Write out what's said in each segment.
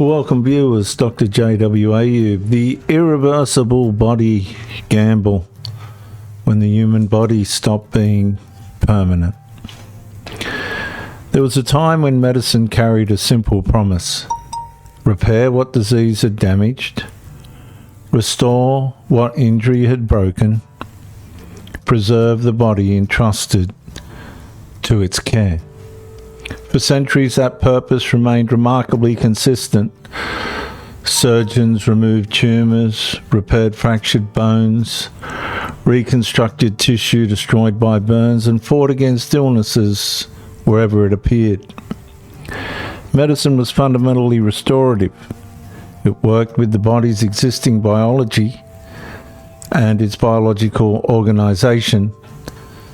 Welcome viewers, Dr. JWAU. The irreversible body gamble, when the human body stopped being permanent. There was a time when medicine carried a simple promise: repair what disease had damaged, restore what injury had broken, preserve the body entrusted to its care. For centuries, that purpose remained remarkably consistent. Surgeons removed tumours, repaired fractured bones, reconstructed tissue destroyed by burns, and fought against illnesses wherever it appeared. Medicine was fundamentally restorative. It worked with the body's existing biology and its biological organisation,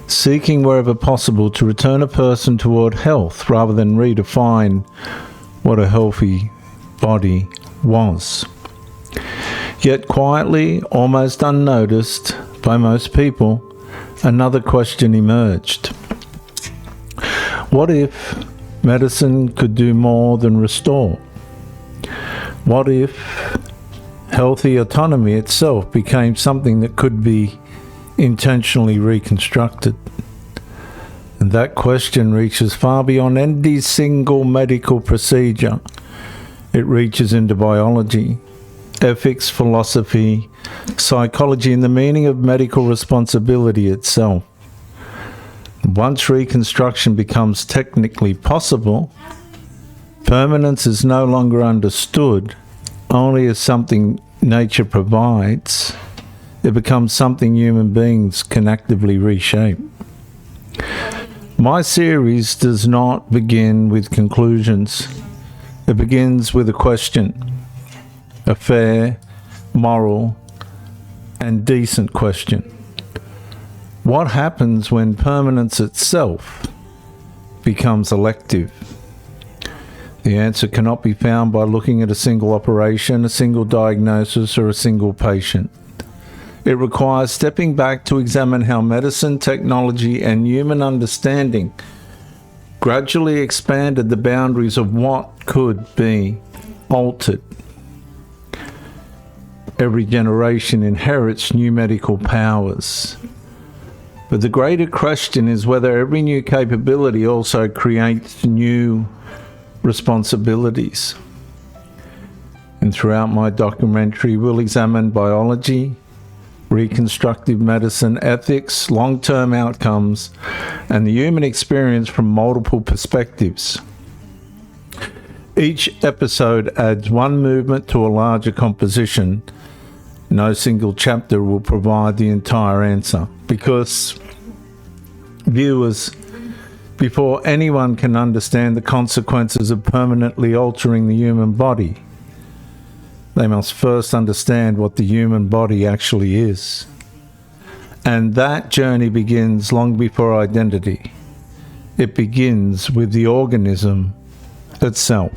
seeking wherever possible to return a person toward health rather than redefine what a healthy body was. Yet quietly, almost unnoticed by most people, another question emerged. What if medicine could do more than restore? What if healthy autonomy itself became something that could be intentionally reconstructed? And that question reaches far beyond any single medical procedure. It reaches into biology, ethics, philosophy, psychology, and the meaning of medical responsibility itself. Once reconstruction becomes technically possible, permanence is no longer understood only as something nature provides. It becomes something human beings can actively reshape. My series does not begin with conclusions. It begins with a question, a fair, moral, and decent question. What happens when permanence itself becomes elective? The answer cannot be found by looking at a single operation, a single diagnosis, or a single patient. It requires stepping back to examine how medicine, technology, and human understanding gradually expanded the boundaries of what could be altered. Every generation inherits new medical powers, but the greater question is whether every new capability also creates new responsibilities. And throughout my documentary, we'll examine biology, reconstructive medicine, ethics, long-term outcomes, and the human experience from multiple perspectives. Each episode adds one movement to a larger composition. No single chapter will provide the entire answer, because viewers, before anyone can understand the consequences of permanently altering the human body, they must first understand what the human body actually is. And that journey begins long before identity. It begins with the organism itself.